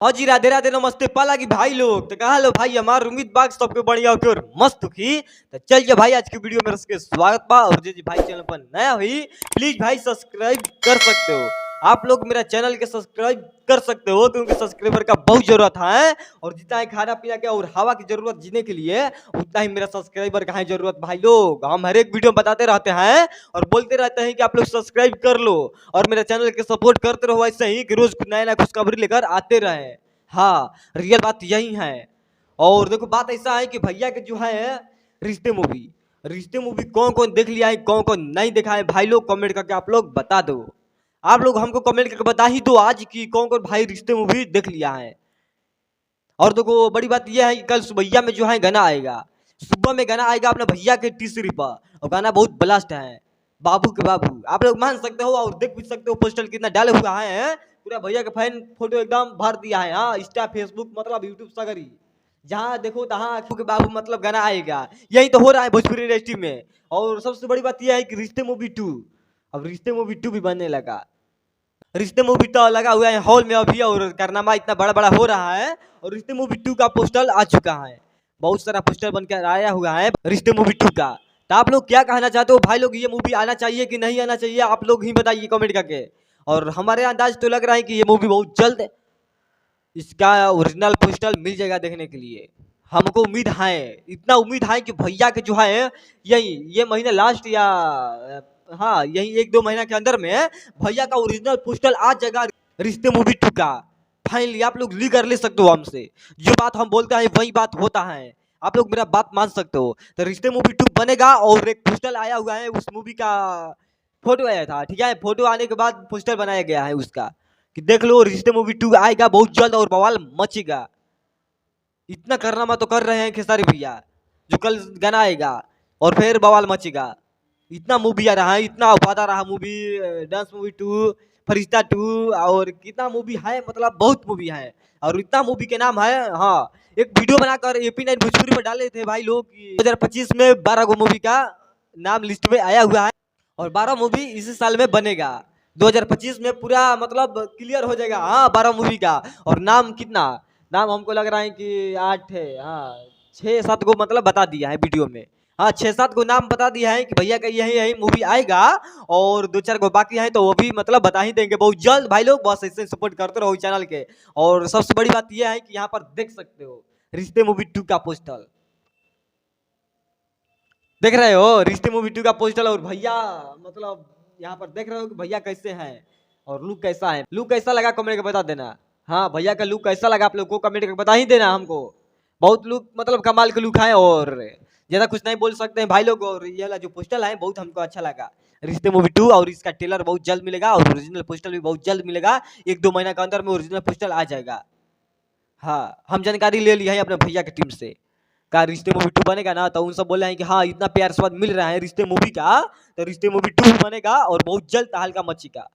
हाँ जी, राधे राधे नमस्ते पाला की भाई लोग। तो कहा लो भाई हमार उम्मीद बाग सबके बढ़िया होके और मस्त की। तो चलिए भाई आज की वीडियो में रस स्वागत बा। और जी भाई चैनल पर नया हुई प्लीज भाई सब्सक्राइब कर सकते हो। आप लोग मेरा चैनल के सब्सक्राइब कर सकते हो क्योंकि सब्सक्राइबर का बहुत जरूरत है। और जितना ही खाना पीना के और हवा की जरूरत जीने के लिए उतना ही मेरा सब्सक्राइबर का है जरूरत भाई लोग। हम हर एक वीडियो बताते रहते हैं और बोलते रहते हैं कि आप लोग सब्सक्राइब कर लो और मेरे चैनल के सपोर्ट करते रहो ऐसे ही कि रोज नया नया खुशखबरी लेकर आते रहे। हाँ, रियल बात यही है। और देखो बात ऐसा है कि भैया के जो है रिश्ते मूवी कौन कौन देख लिया है कौन कौन नहीं देखा है भाई लोग कमेंट करके आप लोग बता दो। आप लोग हमको कमेंट करके बता ही दो आज कि कौन कौन भाई रिश्ते मूवी देख लिया है। और देखो बड़ी बात यह है कि कल सुबह में जो है गाना आएगा, सुबह में गाना आएगा अपने भैया के टीसरी पर और गाना बहुत ब्लास्ट है। बाबू के बाबू आप लोग मान सकते हो और देख भी सकते हो पोस्टर कितना डाले हुआ है। पूरा भैया का फैन फोटो एकदम भर दिया है। हाँ, इंस्टा फेसबुक मतलब यूट्यूब सगरी जहाँ देखो तहाँ के बाबू मतलब गाना आएगा। यही तो हो रहा है भोजपुरी इंडस्ट्री में। और सबसे बड़ी बात यह है कि रिश्ते मूवी 2 अब रिश्ते मूवी 2 भी बनने लगा। रिश्ते मूवी तो लगा हुआ है हॉल में अभी और कारनामा इतना बड़ा बड़ा हो रहा है। और रिश्ते मूवी 2 का पोस्टर आ चुका है, बहुत सारा पोस्टर बनकर आया हुआ है रिश्ते मूवी 2 का। तो आप लोग क्या कहना चाहते हो भाई लोग, ये मूवी आना चाहिए कि नहीं आना चाहिए आप लोग ही बताइए कमेंट करके। और हमारे अंदाज तो लग रहा है कि ये मूवी बहुत जल्द इसका ओरिजिनल पोस्टर मिल जाएगा देखने के लिए। हमको उम्मीद है, इतना उम्मीद है कि भैया के जो है यही ये महीने लास्ट या हाँ यही 1-2 महीना के अंदर में भैया का ओरिजिनल पोस्टर आ जाएगा रिश्ते मूवी 2 का। फाइनली आप लोग ली कर ले सकते हो हमसे, जो बात हम बोलते हैं वही बात होता है। आप लोग मेरा बात मान सकते हो। तो रिश्ते मूवी 2 बनेगा और एक पोस्टर आया हुआ है उस मूवी का, फोटो आया था ठीक है। फोटो आने के बाद पोस्टर बनाया गया है उसका कि देख लो रिश्ते मूवी 2 आएगा बहुत जल्द और बवाल मचेगा। इतना करना तो कर रहे हैं खेसारी भैया, जो कल गाना आएगा और फिर बवाल मचेगा। इतना मूवी आ रहा है, इतना वादा रहा मूवी, डांस मूवी 2, फरिश्ता 2 और कितना मूवी है, मतलब बहुत मूवी है। और इतना मूवी के नाम है। हाँ, एक वीडियो बनाकर AP9 भोजपुरी पर डाले थे भाई लोग 2025 में 12 गो मूवी का नाम लिस्ट में आया हुआ है और 12 मूवी इसी साल में बनेगा। 2025 में पूरा मतलब क्लियर हो जाएगा। हाँ, 12 मूवी का। और नाम कितना, नाम हमको लग रहा है कि 8 है। हाँ, 6-7 गो मतलब बता दिया है वीडियो में। हाँ, 6-7 गो नाम बता दिया है कि भैया का यही यही मूवी आएगा। और 2-4 गो बाकी हैं तो वो भी मतलब बता ही देंगे बहुत जल्द भाई लोग। बस ऐसे सपोर्ट करते रहो चैनल के। और सबसे बड़ी बात यह है कि यहाँ पर देख सकते हो रिश्ते मूवी 2 का पोस्टर देख रहे हो, रिश्ते मूवी 2 का पोस्टर। और भैया मतलब यहाँ पर देख रहे हो कि भैया कैसे हैं और लुक कैसा है। लुक कैसा लगा कमेंट करके बता देना। हाँ, भैया का लुक कैसा लगा आप लोग को कमेंट करके बता ही देना हमको। बहुत लुक मतलब कमाल के लुक है और ज्यादा कुछ नहीं बोल सकते हैं भाई लोग। और ये वाला जो पोस्टर है बहुत हमको अच्छा लगा रिश्ते मूवी 2। और इसका ट्रेलर बहुत जल्द मिलेगा और ओरिजिनल पोस्टर भी बहुत जल्द मिलेगा। 1-2 महीना के अंदर में ओरिजिनल पोस्टर आ जाएगा। हाँ, हम जानकारी ले ली है अपने भैया की टीम से का रिश्ते मूवी 2 बनेगा ना, तो उन सब बोल रहे हैं कि हाँ इतना प्यार स्वाद मिल रहा है रिश्ते मूवी का, तो रिश्ते मूवी 2 बनेगा और बहुत जल्द हल्का मचेगा।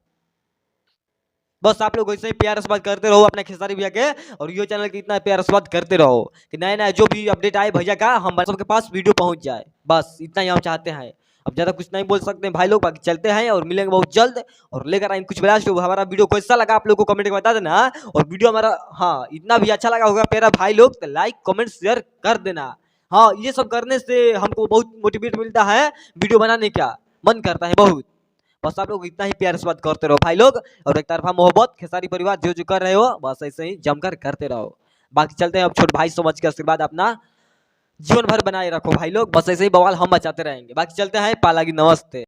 बस आप लोग वैसे ही प्यार स्वाद करते रहो अपने खेसारी भैया के और यो चैनल के इतना प्यार स्वाद करते रहो कि नया नया जो भी अपडेट आए भैया का हम सबके पास वीडियो पहुंच जाए। बस इतना ही हम चाहते हैं। अब ज्यादा कुछ नहीं बोल सकते हैं भाई लोग, बाकी चलते हैं और मिलेंगे बहुत जल्द और लेकर आएंगे कुछ ब्लास्ट। हमारा वीडियो कैसा लगा आप लोग को कमेंट में बता देना। और वीडियो हमारा हाँ इतना भी अच्छा लगा होगा प्यारा भाई लोग तो लाइक कमेंट शेयर कर देना। हाँ, ये सब करने से हमको बहुत मोटिवेट मिलता है, वीडियो बनाने का मन करता है बहुत। बस आप लोग इतना ही प्यार से बात करते रहो भाई लोग और एक तरफा मोहब्बत खेसारी परिवार जो जो कर रहे हो बस ऐसे ही जमकर करते रहो। बाकी चलते हैं, अब छोटे भाई समझ के आशीर्वाद अपना जीवन भर बनाए रखो भाई लोग। बस ऐसे ही बवाल हम बचाते रहेंगे। बाकी चलते हैं, पाला की नमस्ते।